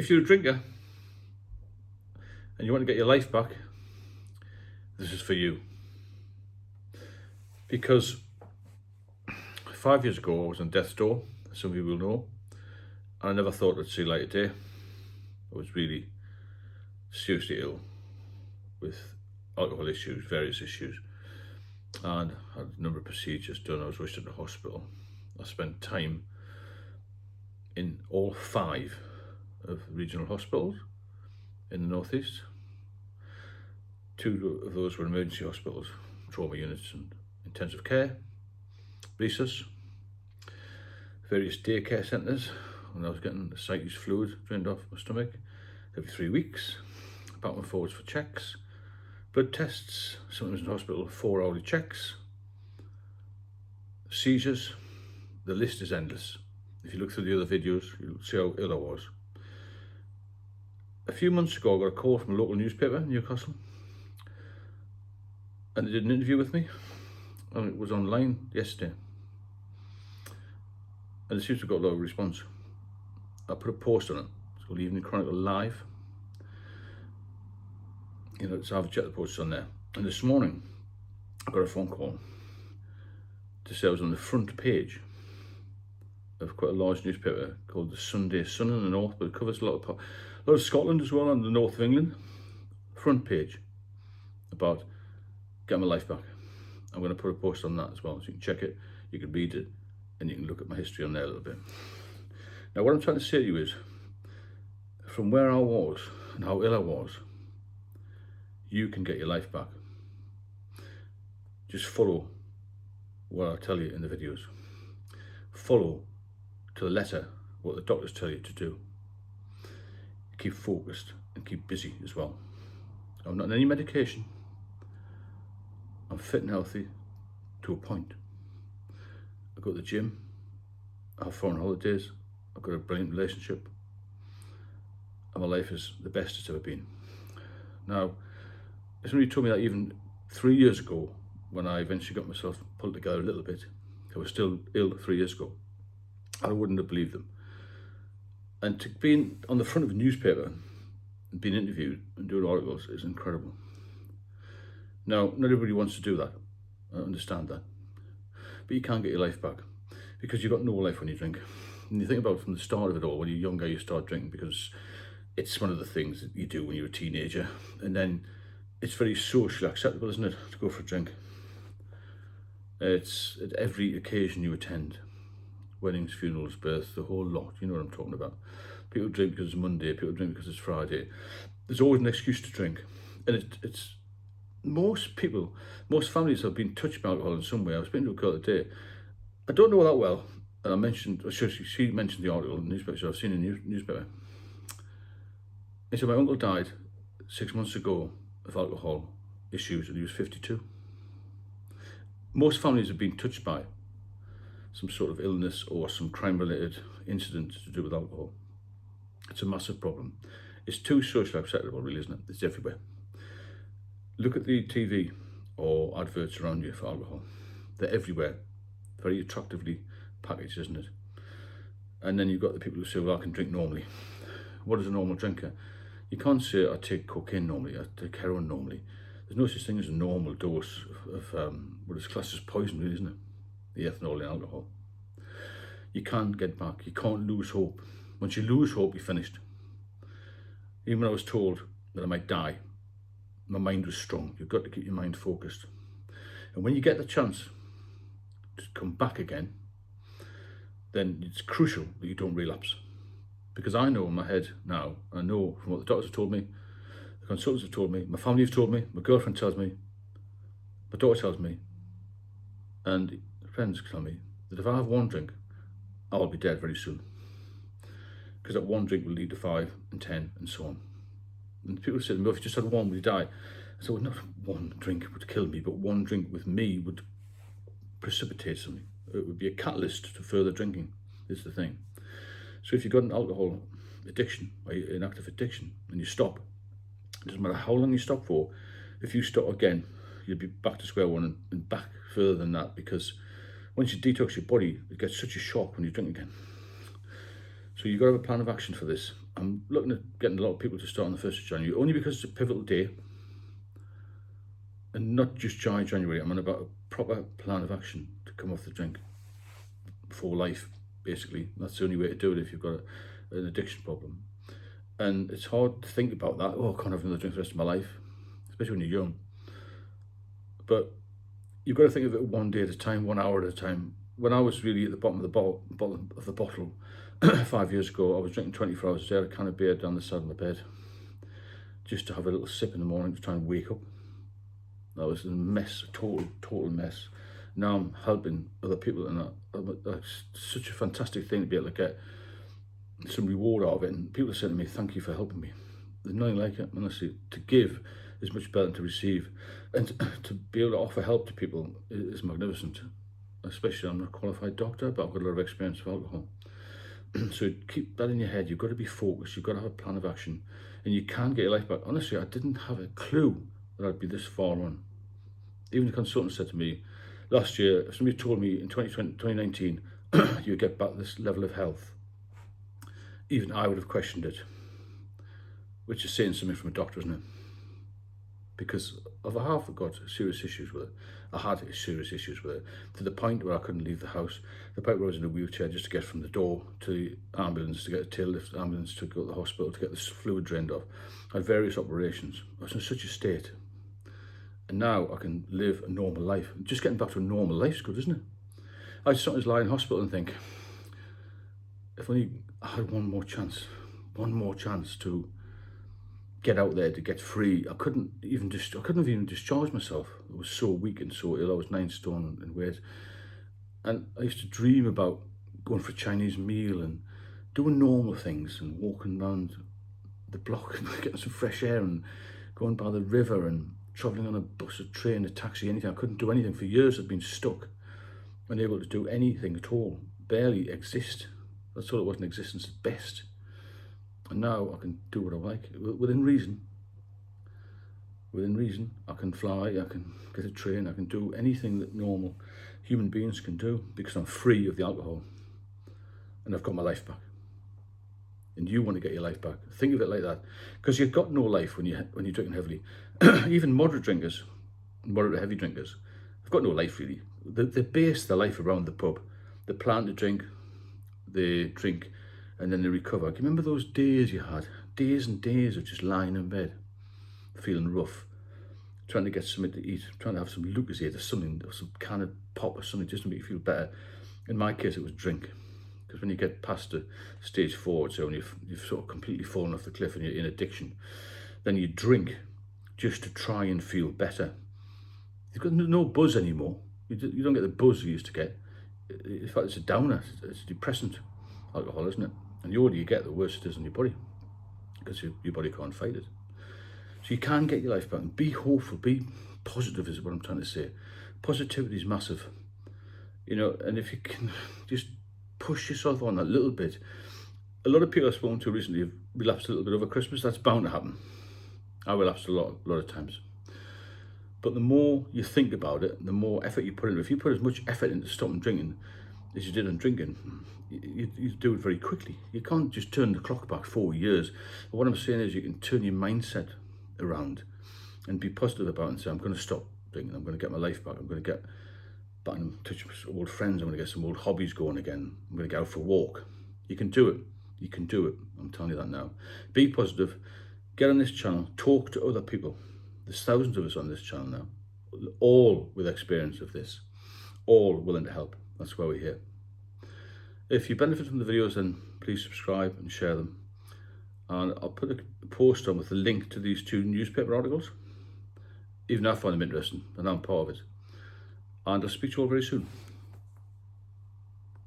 If you're a drinker and you want to get your life back, this is for you. Because 5 years ago I was on death's door, as some of you will know, and I never thought I'd see light of day. I was really seriously ill with alcohol issues, various issues, and had a number of procedures done. I was rushed into hospital. I spent time in all 5 of regional hospitals in the northeast. 2 of those were emergency hospitals, trauma units and intensive care, resus, various daycare centres when I was getting the ascites fluid drained off my stomach every 3 weeks, back and forwards for checks, blood tests, sometimes in hospital 4-hourly checks, seizures. The list is endless. If you look through the other videos, you'll see how ill I was. A few months ago I got a call from a local newspaper in Newcastle, and they did an interview with me, and it was online yesterday, and it seems to have got a lot of response. I put a post on it. It's called Evening Chronicle Live. You know, so I've checked the posts on there, and this morning I got a phone call to say I was on the front page of quite a large newspaper called the Sunday Sun in the north, but it covers a lot of Scotland as well, and the north of England. Front page about getting my life back. I'm going to put a post on that as well, so you can check it, you can read it, and you can look at my history on there a little bit. Now, what I'm trying to say to you is, from where I was and how ill I was, you can get your life back. Just follow what I tell you in the videos. Follow to the letter what the doctors tell you to do. Keep focused and keep busy as well. I'm not on any medication. I'm fit and healthy to a point. I go to the gym, I have foreign holidays, I've got a brilliant relationship, and my life is the best it's ever been. Now, if somebody told me that even 3 years ago, when I eventually got myself pulled together a little bit, I was still ill 3 years ago, I wouldn't have believed them. And to be on the front of a newspaper and being interviewed and doing articles is incredible. Now, not everybody wants to do that, I understand that, but you can't get your life back, because you've got no life when you drink. And you think about from the start of it all, when you're younger you start drinking because it's one of the things that you do when you're a teenager, and then it's very socially acceptable, isn't it, to go for a drink. It's at every occasion you attend, weddings, funerals, births, the whole lot, you know what I'm talking about. People drink because it's Monday, people drink because it's Friday. There's always an excuse to drink, and it's most people, most families have been touched by alcohol in some way. I was speaking to a girl today, I don't know her that well, and I mentioned, she mentioned the article in the newspaper, so I've seen it in the newspaper. He said, my uncle died 6 months ago of alcohol issues, and he was 52. Most families have been touched by some sort of illness or some crime-related incident to do with alcohol. It's a massive problem. It's too socially acceptable, really, isn't it? It's everywhere. Look at the TV or adverts around you for alcohol. They're everywhere. Very attractively packaged, isn't it? And then you've got the people who say, well, I can drink normally. What is a normal drinker? You can't say, I take cocaine normally, I take heroin normally. There's no such thing as a normal dose of what is classed as poison, really, isn't it? The ethanol in alcohol. You can't get back. You can't lose hope. Once you lose hope, you're finished. Even when I was told that I might die, my mind was strong. You've got to keep your mind focused. And when you get the chance to come back again, then it's crucial that you don't relapse. Because I know in my head now, I know from what the doctors have told me, the consultants have told me, my family have told me, my girlfriend tells me, my daughter tells me, and friends tell me that if I have one drink, I'll be dead very soon. Because that one drink will lead to 5 and 10 and so on. And people say to me, well, if you just had one, would you die? I said, well, not one drink would kill me, but one drink with me would precipitate something. It would be a catalyst to further drinking, is the thing. So if you've got an alcohol addiction, or an active addiction, and you stop, it doesn't matter how long you stop for, if you stop again, you'll be back to square one and back further than that, because once you detox your body, it gets such a shock when you drink again. So you've got to have a plan of action for this. I'm looking at getting a lot of people to start on the 1st of January, only because it's a pivotal day. And not just dry January, I'm on about a proper plan of action to come off the drink for life, basically. That's the only way to do it if you've got an addiction problem. And it's hard to think about that. Oh, I can't have another drink for the rest of my life, especially when you're young. But you've got to think of it one day at a time, 1 hour at a time. When I was really at the bottom of the bottle 5 years ago, I was drinking 24 hours a day, a can of beer down the side of my bed, just to have a little sip in the morning to try and wake up. That was a mess, a total mess. Now I'm helping other people, and that's such a fantastic thing to be able to get some reward out of it. And people are saying to me, "Thank you for helping me." There's nothing like it, honestly. To give is much better than to receive, and to be able to offer help to people is magnificent. Especially, I'm not a qualified doctor, but I've got a lot of experience with alcohol. So keep that in your head. You've got to be focused. You've got to have a plan of action, and you can get your life back. Honestly, I didn't have a clue that I'd be this far on. Even the consultant said to me last year, if somebody told me in 2019 you get back this level of health, even I would have questioned it, which is saying something from a doctor, isn't it? Because I have got serious issues with it. I had serious issues with it, to the point where I couldn't leave the house, the point where I was in a wheelchair just to get from the door to the ambulance, to get a tail lift ambulance, to go to the hospital, to get this fluid drained off. I had various operations. I was in such a state. And now I can live a normal life. Just getting back to a normal life is good, isn't it? I just sometimes lie in hospital and think, if only I had one more chance to get out there, to get free. I couldn't have even discharged myself. I was so weak and so ill. I was 9 stone in weight. And I used to dream about going for a Chinese meal and doing normal things and walking around the block and getting some fresh air and going by the river and travelling on a bus, a train, a taxi, anything. I couldn't do anything. For years I'd been stuck, unable to do anything at all, barely exist. I thought it was an existence at best. And now I can do what I like, within reason. Within reason, I can fly, I can get a train, I can do anything that normal human beings can do, because I'm free of the alcohol and I've got my life back. And you want to get your life back. Think of it like that, because you've got no life when you're drinking heavily. Even moderate drinkers, moderate heavy drinkers, have got no life really. They base their life around the pub. They plan to drink, they drink, and then they recover. Can you remember those days you had? Days and days of just lying in bed, feeling rough, trying to get something to eat, trying to have some Lucozade or something, or some can of pop or something just to make you feel better. In my case, it was drink. Because when you get past the stage 4, so when you've sort of completely fallen off the cliff and you're in addiction, then you drink just to try and feel better. You've got no buzz anymore. You don't get the buzz you used to get. In fact, it's a downer. It's a depressant, alcohol, isn't it? And the older you get, the worse it is on your body, because your body can't fight it. So you can get your life back. And be hopeful, be positive is what I'm trying to say. Positivity is massive. You know, and if you can just push yourself on that little bit. A lot of people I've spoken to recently have relapsed a little bit over Christmas. That's bound to happen. I relapsed a lot of times. But the more you think about it, the more effort you put into it. If you put as much effort into stopping drinking as you did on drinking, you do it very quickly. You can't just turn the clock back 4 years. But what I'm saying is you can turn your mindset around and be positive about it and say, I'm going to stop drinking. I'm going to get my life back. I'm going to get back in touch with old friends. I'm going to get some old hobbies going again. I'm going to go out for a walk. You can do it. You can do it. I'm telling you that now. Be positive. Get on this channel. Talk to other people. There's thousands of us on this channel now, all with experience of this, all willing to help. That's why we're here. If you benefit from the videos, then please subscribe and share them. And I'll put a post on with a link to these 2 newspaper articles. Even I find them interesting, and I'm part of it. And I'll speak to you all very soon.